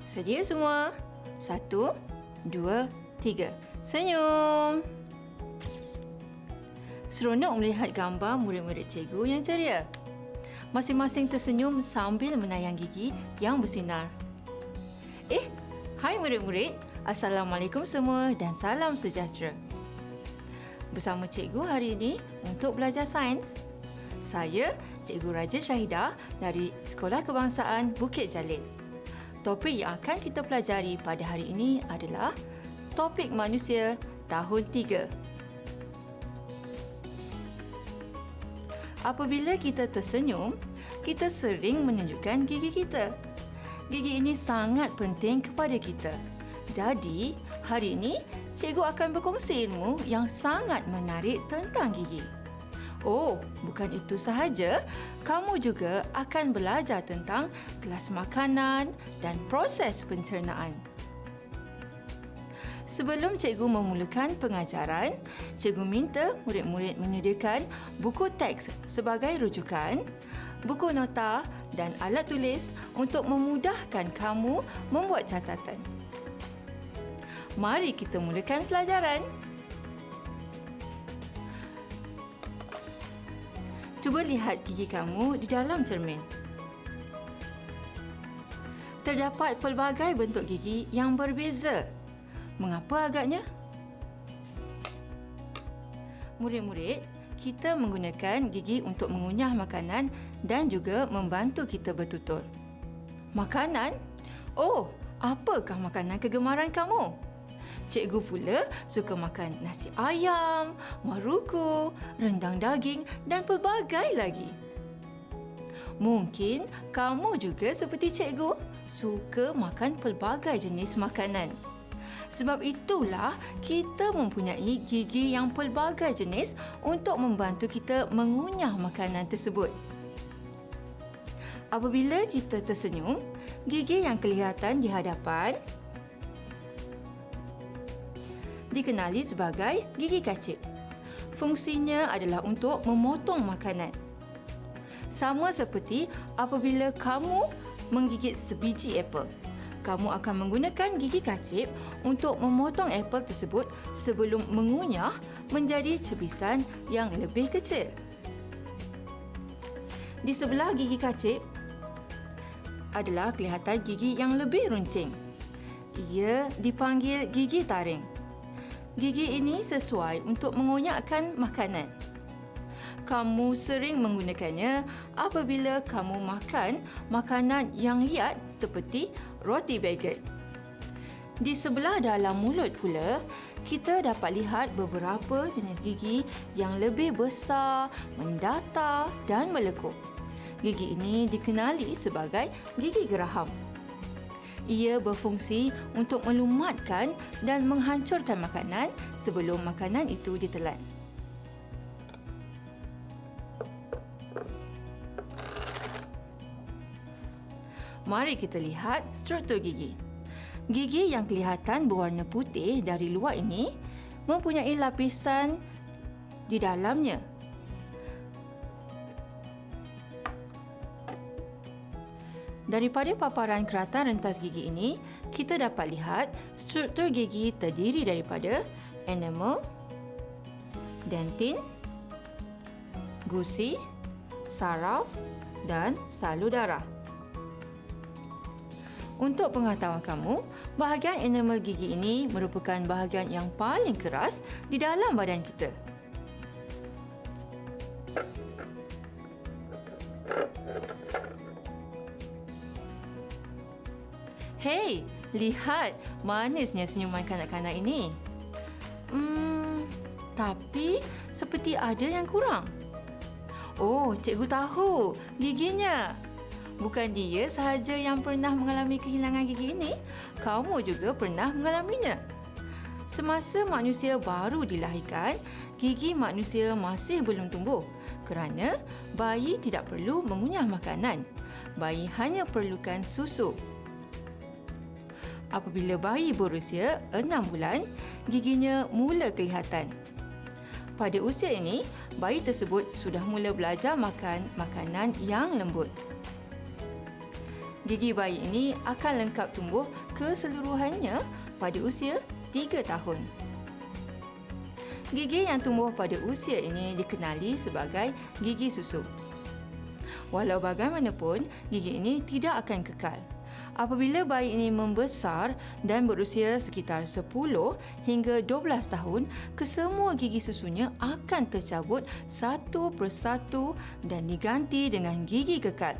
Sedia semua? 1, 2, 3. Senyum. Seronok melihat gambar murid-murid cikgu yang ceria. Masing-masing tersenyum sambil menayang gigi yang bersinar. Hai murid-murid. Assalamualaikum semua dan salam sejahtera. Bersama cikgu hari ini untuk belajar sains. Saya, Cikgu Raja Syahidah dari Sekolah Kebangsaan Bukit Jalil. Topik yang akan kita pelajari pada hari ini adalah topik manusia tahun 3. Apabila kita tersenyum, kita sering menunjukkan gigi kita. Gigi ini sangat penting kepada kita. Jadi, hari ini cikgu akan berkongsi ilmu yang sangat menarik tentang gigi. Oh, bukan itu sahaja, kamu juga akan belajar tentang kelas makanan dan proses pencernaan. Sebelum cikgu memulakan pengajaran, cikgu minta murid-murid menyediakan buku teks sebagai rujukan, buku nota dan alat tulis untuk memudahkan kamu membuat catatan. Mari kita mulakan pelajaran. Cuba lihat gigi kamu di dalam cermin. Terdapat pelbagai bentuk gigi yang berbeza. Mengapa agaknya? Murid-murid, kita menggunakan gigi untuk mengunyah makanan dan juga membantu kita bertutur. Makanan? Oh, apakah makanan kegemaran kamu? Cikgu pula suka makan nasi ayam, maruko, rendang daging dan pelbagai lagi. Mungkin kamu juga seperti cikgu, suka makan pelbagai jenis makanan. Sebab itulah kita mempunyai gigi yang pelbagai jenis untuk membantu kita mengunyah makanan tersebut. Apabila kita tersenyum, gigi yang kelihatan di hadapan dikenali sebagai gigi kacip. Fungsinya adalah untuk memotong makanan. Sama seperti apabila kamu menggigit sebiji apel. Kamu akan menggunakan gigi kacip untuk memotong apel tersebut sebelum mengunyah menjadi cebisan yang lebih kecil. Di sebelah gigi kacip adalah kelihatan gigi yang lebih runcing. Ia dipanggil gigi taring. Gigi ini sesuai untuk mengunyahkan makanan. Kamu sering menggunakannya apabila kamu makan makanan yang liat seperti roti baguette. Di sebelah dalam mulut pula, kita dapat lihat beberapa jenis gigi yang lebih besar, mendatar dan melekuk. Gigi ini dikenali sebagai gigi geraham. Ia berfungsi untuk melumatkan dan menghancurkan makanan sebelum makanan itu ditelan. Mari kita lihat struktur gigi. Gigi yang kelihatan berwarna putih dari luar ini mempunyai lapisan di dalamnya. Daripada paparan keratan rentas gigi ini, kita dapat lihat struktur gigi terdiri daripada enamel, dentin, gusi, saraf dan salur darah. Untuk pengetahuan kamu, bahagian enamel gigi ini merupakan bahagian yang paling keras di dalam badan kita. Hei, lihat manisnya senyuman kanak-kanak ini. Tapi seperti ada yang kurang. Oh, cikgu tahu, giginya. Bukan dia sahaja yang pernah mengalami kehilangan gigi ini, kamu juga pernah mengalaminya. Semasa manusia baru dilahirkan, gigi manusia masih belum tumbuh kerana bayi tidak perlu mengunyah makanan. Bayi hanya perlukan susu. Apabila bayi berusia 6 bulan, giginya mula kelihatan. Pada usia ini, bayi tersebut sudah mula belajar makan makanan yang lembut. Gigi bayi ini akan lengkap tumbuh keseluruhannya pada usia 3 tahun. Gigi yang tumbuh pada usia ini dikenali sebagai gigi susu. Walau bagaimanapun, gigi ini tidak akan kekal. Apabila bayi ini membesar dan berusia sekitar 10 hingga 12 tahun, kesemua gigi susunya akan tercabut satu persatu dan diganti dengan gigi kekal.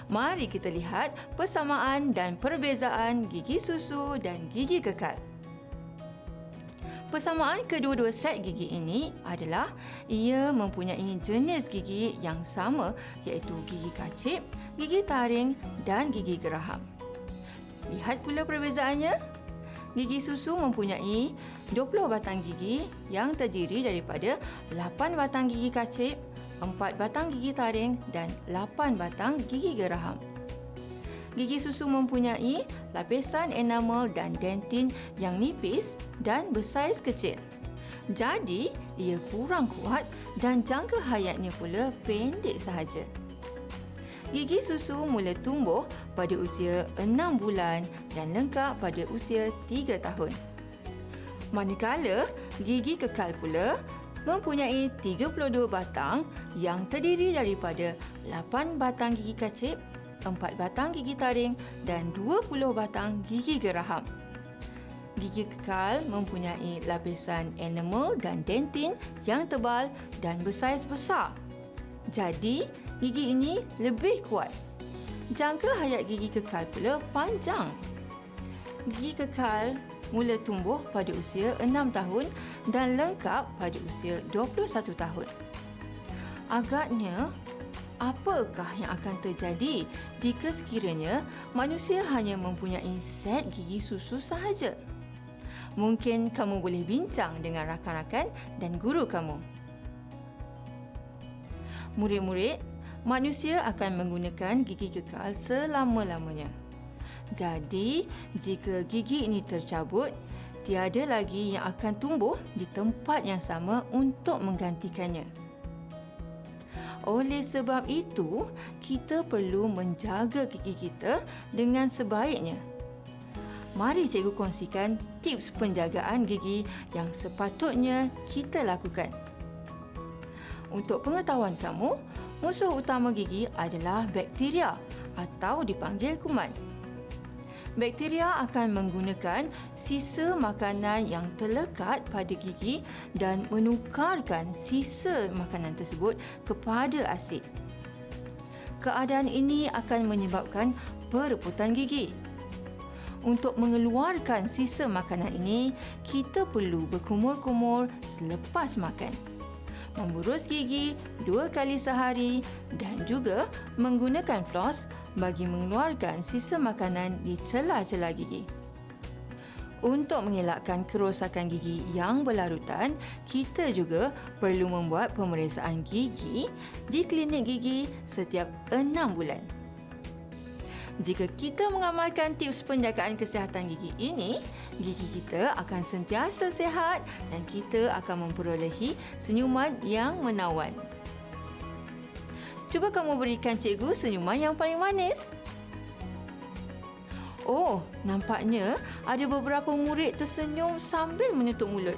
Mari kita lihat persamaan dan perbezaan gigi susu dan gigi kekal. Persamaan kedua-dua set gigi ini adalah ia mempunyai jenis gigi yang sama, iaitu gigi kacip, gigi taring dan gigi geraham. Lihat pula perbezaannya. Gigi susu mempunyai 20 batang gigi yang terdiri daripada 8 batang gigi kacip, 4 batang gigi taring dan 8 batang gigi geraham. Gigi susu mempunyai lapisan enamel dan dentin yang nipis dan bersaiz kecil. Jadi, ia kurang kuat dan jangka hayatnya pula pendek sahaja. Gigi susu mula tumbuh pada usia 6 bulan dan lengkap pada usia 3 tahun. Manakala, gigi kekal pula mempunyai 32 batang yang terdiri daripada 8 batang gigi kacip, 4 batang gigi taring dan 20 batang gigi geraham. Gigi kekal mempunyai lapisan enamel dan dentin yang tebal dan bersaiz besar. Jadi, gigi ini lebih kuat. Jangka hayat gigi kekal pula panjang. Gigi kekal mula tumbuh pada usia 6 tahun dan lengkap pada usia 21 tahun. Agaknya, apakah yang akan terjadi jika sekiranya manusia hanya mempunyai set gigi susu sahaja? Mungkin kamu boleh bincang dengan rakan-rakan dan guru kamu. Murid-murid, manusia akan menggunakan gigi kekal selama-lamanya. Jadi, jika gigi ini tercabut, tiada lagi yang akan tumbuh di tempat yang sama untuk menggantikannya. Oleh sebab itu, kita perlu menjaga gigi kita dengan sebaiknya. Mari cikgu kongsikan tips penjagaan gigi yang sepatutnya kita lakukan. Untuk pengetahuan kamu, musuh utama gigi adalah bakteria atau dipanggil kuman. Bakteria akan menggunakan sisa makanan yang terlekat pada gigi dan menukarkan sisa makanan tersebut kepada asid. Keadaan ini akan menyebabkan perebutan gigi. Untuk mengeluarkan sisa makanan ini, kita perlu berkumur-kumur selepas makan, memburus gigi 2 kali sehari dan juga menggunakan floss bagi mengeluarkan sisa makanan di celah-celah gigi. Untuk mengelakkan kerosakan gigi yang berlarutan, kita juga perlu membuat pemeriksaan gigi di klinik gigi setiap 6 bulan. Jika kita mengamalkan tips penjagaan kesihatan gigi ini, gigi kita akan sentiasa sihat dan kita akan memperolehi senyuman yang menawan. Cuba kamu berikan cikgu senyuman yang paling manis. Oh, nampaknya ada beberapa murid tersenyum sambil menutup mulut.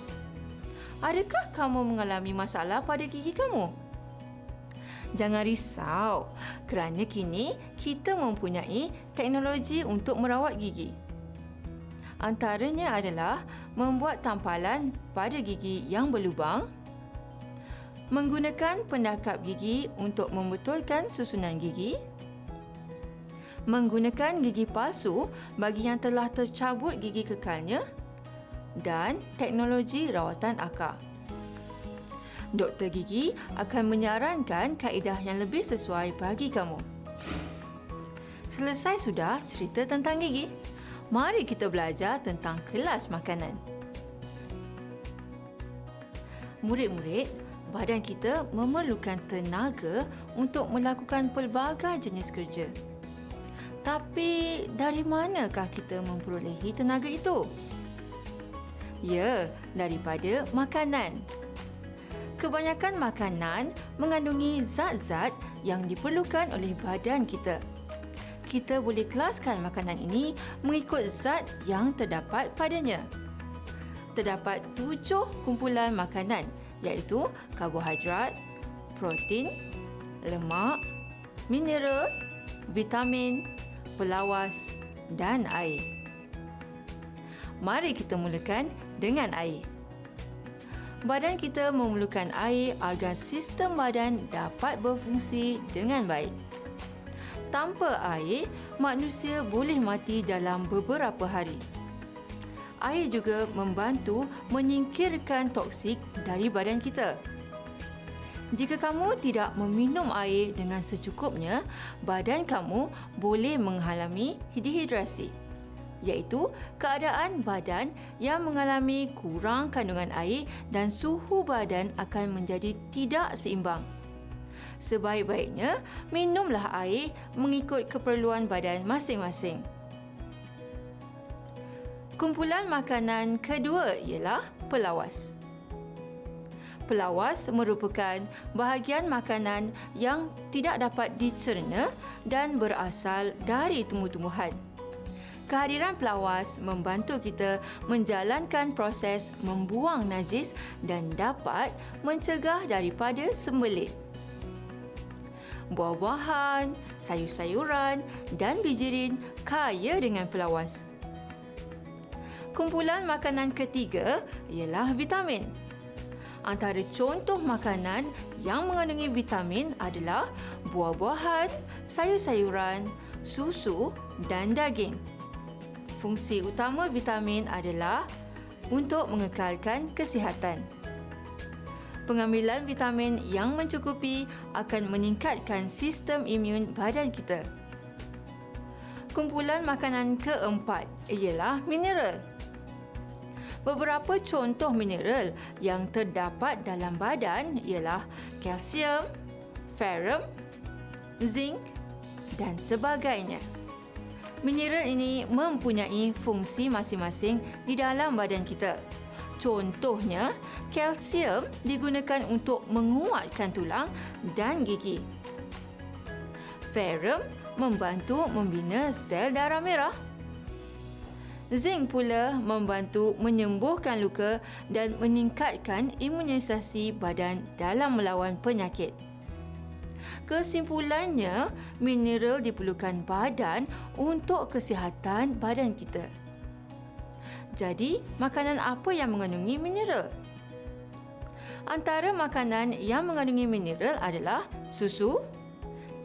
Adakah kamu mengalami masalah pada gigi kamu? Jangan risau, kerana kini kita mempunyai teknologi untuk merawat gigi. Antaranya adalah membuat tampalan pada gigi yang berlubang, menggunakan pendakap gigi untuk membetulkan susunan gigi, menggunakan gigi palsu bagi yang telah tercabut gigi kekalnya, dan teknologi rawatan akar. Doktor gigi akan menyarankan kaedah yang lebih sesuai bagi kamu. Selesai sudah cerita tentang gigi. Mari kita belajar tentang kelas makanan. Murid-murid, badan kita memerlukan tenaga untuk melakukan pelbagai jenis kerja. Tapi dari manakah kita memperolehi tenaga itu? Ya, daripada makanan. Kebanyakan makanan mengandungi zat-zat yang diperlukan oleh badan kita. kita boleh kelaskan makanan ini mengikut zat yang terdapat padanya. Terdapat 7 kumpulan makanan iaitu karbohidrat, protein, lemak, mineral, vitamin, pelawas dan air. Mari kita mulakan dengan air. Badan kita memerlukan air agar sistem badan dapat berfungsi dengan baik. Tanpa air, manusia boleh mati dalam beberapa hari. Air juga membantu menyingkirkan toksik dari badan kita. Jika kamu tidak meminum air dengan secukupnya, badan kamu boleh mengalami dehidrasi, iaitu keadaan badan yang mengalami kurang kandungan air dan suhu badan akan menjadi tidak seimbang. Sebaik-baiknya, minumlah air mengikut keperluan badan masing-masing. Kumpulan makanan kedua ialah pelawas. Pelawas merupakan bahagian makanan yang tidak dapat dicerna dan berasal dari tumbuh-tumbuhan. Kehadiran pelawas membantu kita menjalankan proses membuang najis dan dapat mencegah daripada sembelit. Buah-buahan, sayur-sayuran dan bijirin kaya dengan pelawas. Kumpulan makanan ketiga ialah vitamin. Antara contoh makanan yang mengandungi vitamin adalah buah-buahan, sayur-sayuran, susu dan daging. Fungsi utama vitamin adalah untuk mengekalkan kesihatan. Pengambilan vitamin yang mencukupi akan meningkatkan sistem imun badan kita. Kumpulan makanan keempat ialah mineral. Beberapa contoh mineral yang terdapat dalam badan ialah kalsium, ferrum, zinc dan sebagainya. Mineral ini mempunyai fungsi masing-masing di dalam badan kita. Contohnya, kalsium digunakan untuk menguatkan tulang dan gigi. Ferrum membantu membina sel darah merah. Zinc pula membantu menyembuhkan luka dan meningkatkan imunisasi badan dalam melawan penyakit. Kesimpulannya, mineral diperlukan badan untuk kesihatan badan kita. Jadi, makanan apa yang mengandungi mineral? Antara makanan yang mengandungi mineral adalah susu,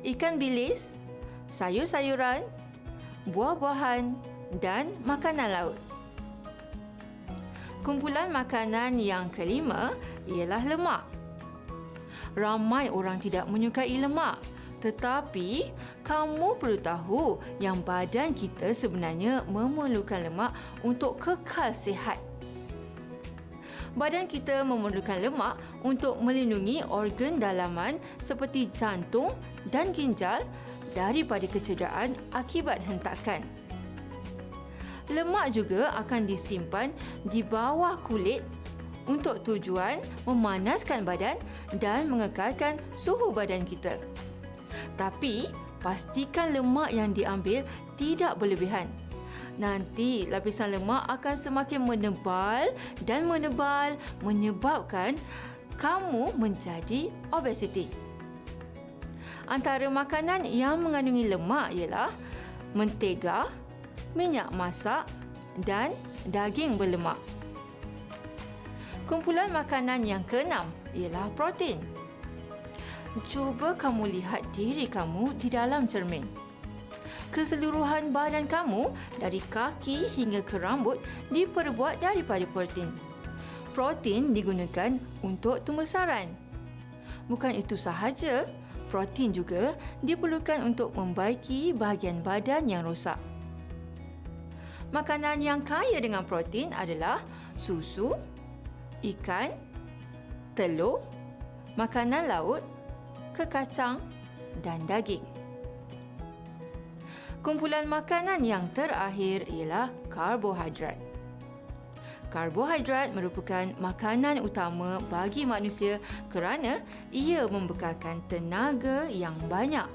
ikan bilis, sayur-sayuran, buah-buahan dan makanan laut. Kumpulan makanan yang kelima ialah lemak. Ramai orang tidak menyukai lemak, tetapi kamu perlu tahu yang badan kita sebenarnya memerlukan lemak untuk kekal sihat. Badan kita memerlukan lemak untuk melindungi organ dalaman seperti jantung dan ginjal daripada kecederaan akibat hentakan. Lemak juga akan disimpan di bawah kulit untuk tujuan memanaskan badan dan mengekalkan suhu badan kita. Tapi, pastikan lemak yang diambil tidak berlebihan. Nanti lapisan lemak akan semakin menebal dan menebal menyebabkan kamu menjadi obesiti. Antara makanan yang mengandungi lemak ialah mentega, minyak masak dan daging berlemak. Kumpulan makanan yang keenam ialah protein. Cuba kamu lihat diri kamu di dalam cermin. Keseluruhan badan kamu dari kaki hingga ke rambut diperbuat daripada protein. Protein digunakan untuk pembesaran. Bukan itu sahaja, protein juga diperlukan untuk membaiki bahagian badan yang rosak. Makanan yang kaya dengan protein adalah susu, ikan, telur, makanan laut, kekacang dan daging. Kumpulan makanan yang terakhir ialah karbohidrat. Karbohidrat merupakan makanan utama bagi manusia kerana ia membekalkan tenaga yang banyak.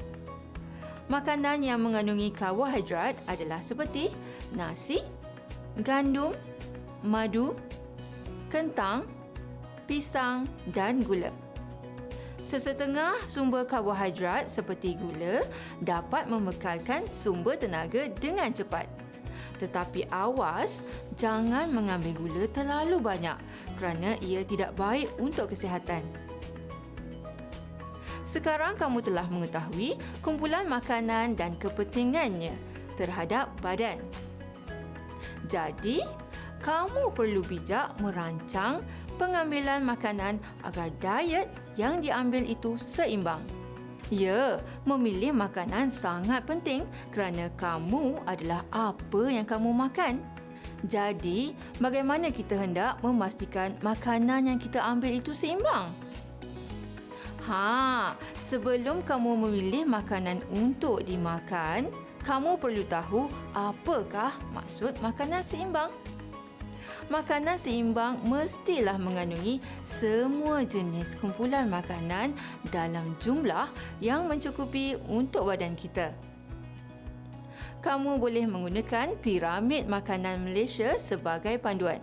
Makanan yang mengandungi karbohidrat adalah seperti nasi, gandum, madu, kentang, pisang dan gula. Sesetengah sumber karbohidrat seperti gula dapat membekalkan sumber tenaga dengan cepat. Tetapi awas, jangan mengambil gula terlalu banyak kerana ia tidak baik untuk kesihatan. Sekarang kamu telah mengetahui kumpulan makanan dan kepentingannya terhadap badan. Jadi, kamu perlu bijak merancang pengambilan makanan agar diet yang diambil itu seimbang. Ya, memilih makanan sangat penting kerana kamu adalah apa yang kamu makan. Jadi, bagaimana kita hendak memastikan makanan yang kita ambil itu seimbang? Sebelum kamu memilih makanan untuk dimakan, kamu perlu tahu apakah maksud makanan seimbang. Makanan seimbang mestilah mengandungi semua jenis kumpulan makanan dalam jumlah yang mencukupi untuk badan kita. Kamu boleh menggunakan piramid makanan Malaysia sebagai panduan.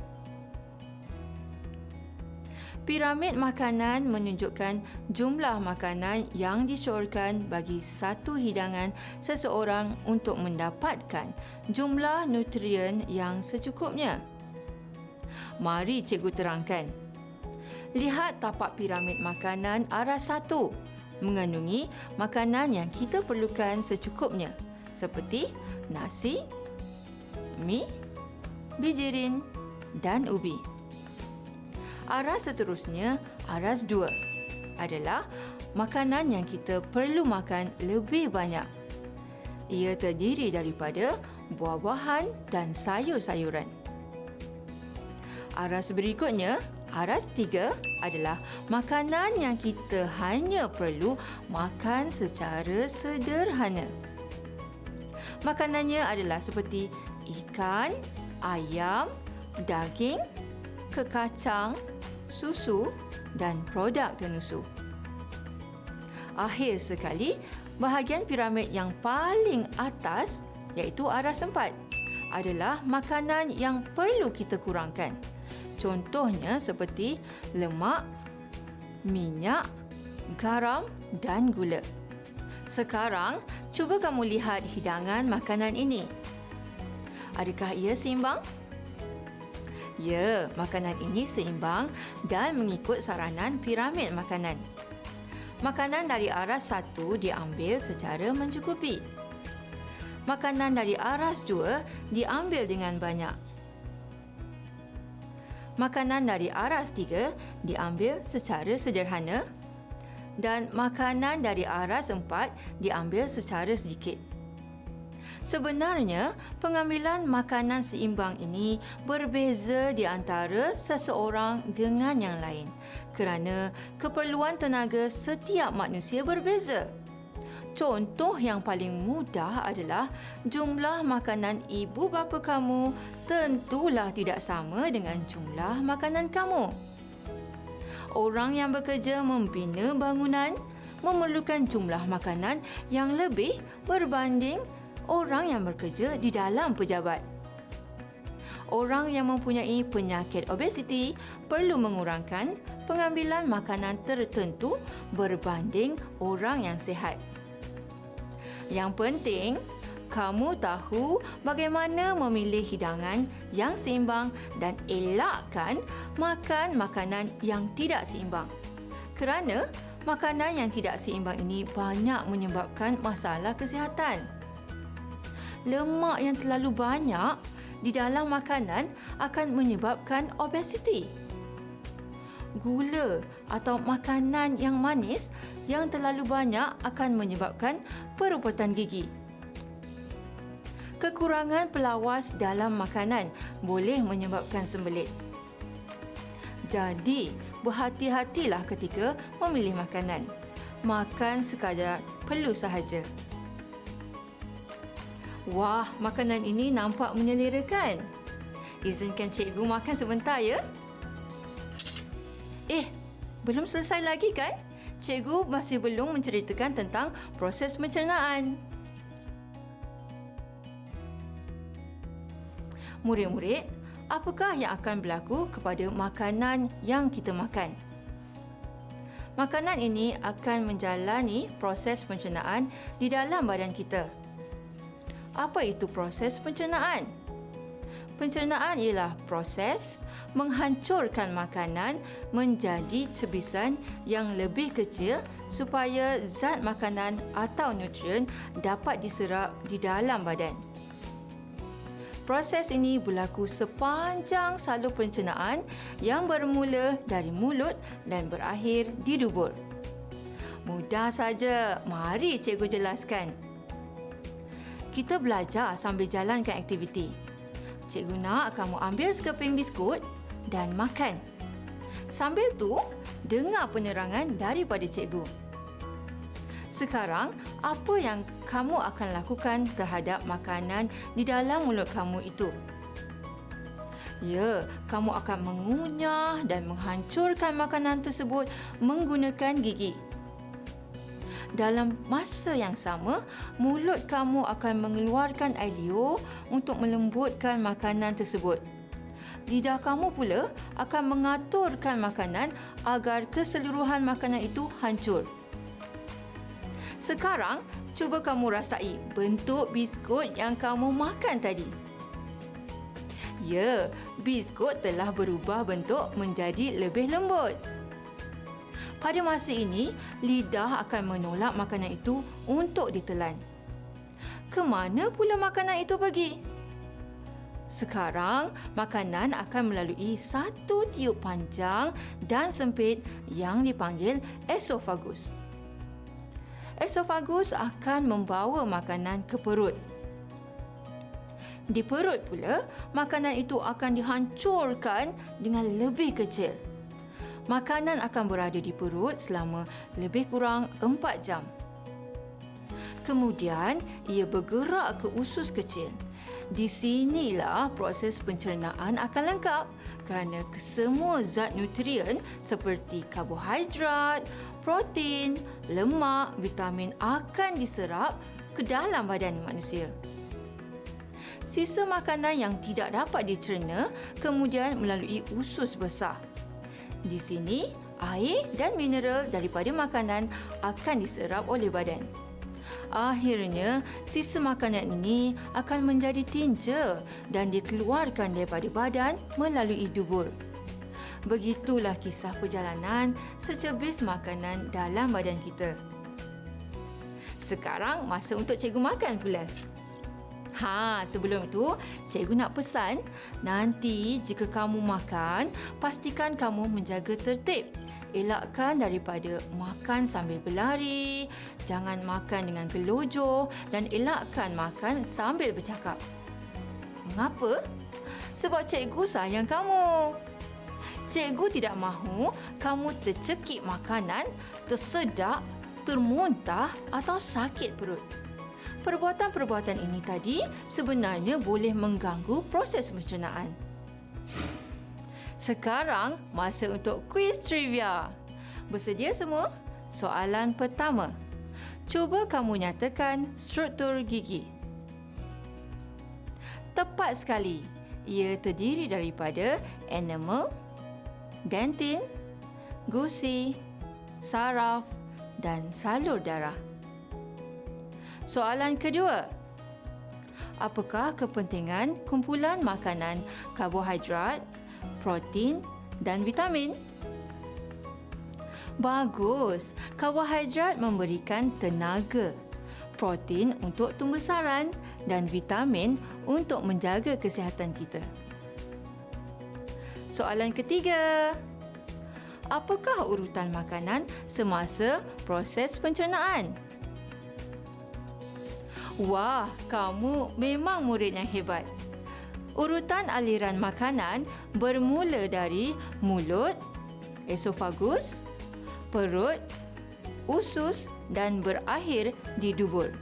Piramid makanan menunjukkan jumlah makanan yang disyorkan bagi satu hidangan seseorang untuk mendapatkan jumlah nutrien yang secukupnya. Mari cikgu terangkan. Lihat tapak piramid makanan arah 1 mengandungi makanan yang kita perlukan secukupnya seperti nasi, mi, bijirin dan ubi. Aras seterusnya, aras 2 adalah makanan yang kita perlu makan lebih banyak. Ia terdiri daripada buah-buahan dan sayur-sayuran. Aras berikutnya, aras 3 adalah makanan yang kita hanya perlu makan secara sederhana. Makanannya adalah seperti ikan, ayam, daging, kekacang, susu dan produk tenusu. Akhir sekali, bahagian piramid yang paling atas iaitu aras 4 adalah makanan yang perlu kita kurangkan. Contohnya seperti lemak, minyak, garam dan gula. Sekarang, cuba kamu lihat hidangan makanan ini. Adakah ia seimbang? Ya, makanan ini seimbang dan mengikut saranan piramid makanan. Makanan dari aras 1 diambil secara mencukupi. Makanan dari aras 2 diambil dengan banyak. Makanan dari aras 3 diambil secara sederhana dan makanan dari aras 4 diambil secara sedikit. Sebenarnya, pengambilan makanan seimbang ini berbeza di antara seseorang dengan yang lain kerana keperluan tenaga setiap manusia berbeza. Contoh yang paling mudah adalah jumlah makanan ibu bapa kamu tentulah tidak sama dengan jumlah makanan kamu. Orang yang bekerja membina bangunan memerlukan jumlah makanan yang lebih berbanding orang yang bekerja di dalam pejabat. Orang yang mempunyai penyakit obesiti perlu mengurangkan pengambilan makanan tertentu berbanding orang yang sihat. Yang penting, kamu tahu bagaimana memilih hidangan yang seimbang dan elakkan makan makanan yang tidak seimbang. Kerana makanan yang tidak seimbang ini banyak menyebabkan masalah kesihatan. Lemak yang terlalu banyak di dalam makanan akan menyebabkan obesiti. Gula atau makanan yang manis yang terlalu banyak akan menyebabkan peropotan gigi. Kekurangan pelawas dalam makanan boleh menyebabkan sembelit. Jadi, berhati-hatilah ketika memilih makanan. Makan sekadar perlu sahaja. Wah, makanan ini nampak menyelerakan. Izinkan cikgu makan sebentar ya. Belum selesai lagi kan? Cikgu masih belum menceritakan tentang proses pencernaan. Murid-murid, apakah yang akan berlaku kepada makanan yang kita makan? Makanan ini akan menjalani proses pencernaan di dalam badan kita. Apa itu proses pencernaan? Pencernaan ialah proses menghancurkan makanan menjadi cebisan yang lebih kecil supaya zat makanan atau nutrien dapat diserap di dalam badan. Proses ini berlaku sepanjang salur pencernaan yang bermula dari mulut dan berakhir di dubur. Mudah saja, mari cikgu jelaskan. Kita belajar sambil jalankan aktiviti. Cikgu nak kamu ambil sekeping biskut dan makan. Sambil tu, dengar penerangan daripada cikgu. Sekarang, apa yang kamu akan lakukan terhadap makanan di dalam mulut kamu itu? Ya, kamu akan mengunyah dan menghancurkan makanan tersebut menggunakan gigi. Dalam masa yang sama, mulut kamu akan mengeluarkan air liur untuk melembutkan makanan tersebut. Lidah kamu pula akan mengaturkan makanan agar keseluruhan makanan itu hancur. Sekarang, cuba kamu rasai bentuk biskut yang kamu makan tadi. Ya, biskut telah berubah bentuk menjadi lebih lembut. Pada masa ini, lidah akan menolak makanan itu untuk ditelan. Ke mana pula makanan itu pergi? Sekarang, makanan akan melalui satu tiub panjang dan sempit yang dipanggil esofagus. Esofagus akan membawa makanan ke perut. Di perut pula, makanan itu akan dihancurkan dengan lebih kecil. Makanan akan berada di perut selama lebih kurang 4 jam. Kemudian, ia bergerak ke usus kecil. Di sinilah proses pencernaan akan lengkap kerana kesemua zat nutrien seperti karbohidrat, protein, lemak, vitamin akan diserap ke dalam badan manusia. Sisa makanan yang tidak dapat dicerna kemudian melalui usus besar. Di sini, air dan mineral daripada makanan akan diserap oleh badan. Akhirnya, sisa makanan ini akan menjadi tinja dan dikeluarkan daripada badan melalui dubur. Begitulah kisah perjalanan secebis makanan dalam badan kita. Sekarang, masa untuk cikgu makan pula. Sebelum itu, cikgu nak pesan, nanti jika kamu makan, pastikan kamu menjaga tertib. Elakkan daripada makan sambil berlari, jangan makan dengan gelojoh dan elakkan makan sambil bercakap. Mengapa? Sebab cikgu sayang kamu. Cikgu tidak mahu kamu tercekik makanan, tersedak, termuntah atau sakit perut. Perbuatan-perbuatan ini tadi sebenarnya boleh mengganggu proses pencernaan. Sekarang, masa untuk kuis trivia. Bersedia semua? Soalan pertama. Cuba kamu nyatakan struktur gigi. Tepat sekali. Ia terdiri daripada enamel, dentin, gusi, saraf dan salur darah. Soalan kedua. Apakah kepentingan kumpulan makanan karbohidrat, protein dan vitamin? Bagus. Karbohidrat memberikan tenaga, protein untuk pembesaran dan vitamin untuk menjaga kesihatan kita. Soalan ketiga. Apakah urutan makanan semasa proses pencernaan? Wah, kamu memang murid yang hebat. Urutan aliran makanan bermula dari mulut, esofagus, perut, usus dan berakhir di dubur.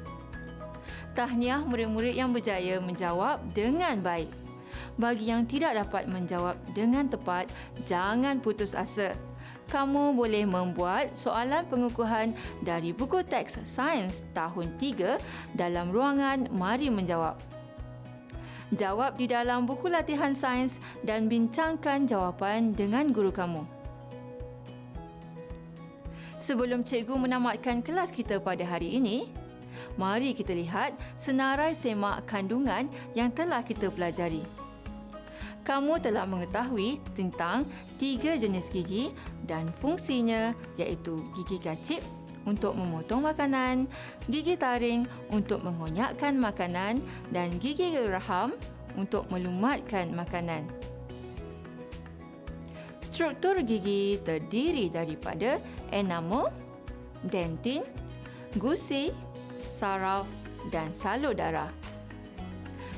Tahniah murid-murid yang berjaya menjawab dengan baik. Bagi yang tidak dapat menjawab dengan tepat, jangan putus asa. Kamu boleh membuat soalan pengukuhan dari buku teks Sains tahun 3 dalam ruangan Mari Menjawab. Jawab di dalam buku latihan sains dan bincangkan jawapan dengan guru kamu. Sebelum cikgu menamatkan kelas kita pada hari ini, mari kita lihat senarai semak kandungan yang telah kita pelajari. Kamu telah mengetahui tentang 3 jenis gigi dan fungsinya, iaitu gigi kacip untuk memotong makanan, gigi taring untuk mengonyakkan makanan dan gigi geraham untuk melumatkan makanan. Struktur gigi terdiri daripada enamel, dentin, gusi, saraf dan salur darah.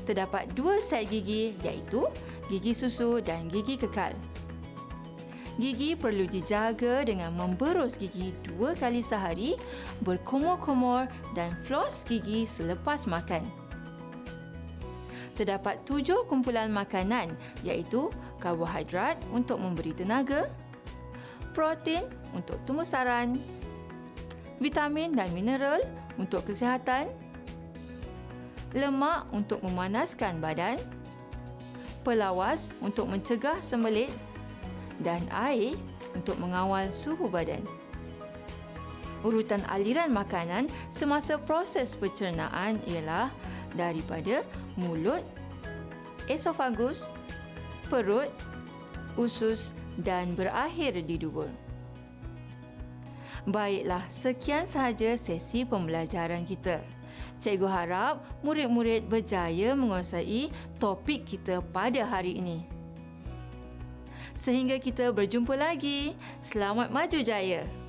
Terdapat 2 set gigi, iaitu gigi susu dan gigi kekal. Gigi perlu dijaga dengan memberus gigi 2 kali sehari, berkumur-kumur dan floss gigi selepas makan. Terdapat 7 kumpulan makanan, iaitu karbohidrat untuk memberi tenaga, protein untuk tumbuh saran, vitamin dan mineral untuk kesihatan, lemak untuk memanaskan badan, pelawas untuk mencegah sembelit dan air untuk mengawal suhu badan. Urutan aliran makanan semasa proses pencernaan ialah daripada mulut, esofagus, perut, usus dan berakhir di dubur. Baiklah, sekian sahaja sesi pembelajaran kita. Cikgu harap murid-murid berjaya menguasai topik kita pada hari ini. Sehingga kita berjumpa lagi. Selamat maju jaya!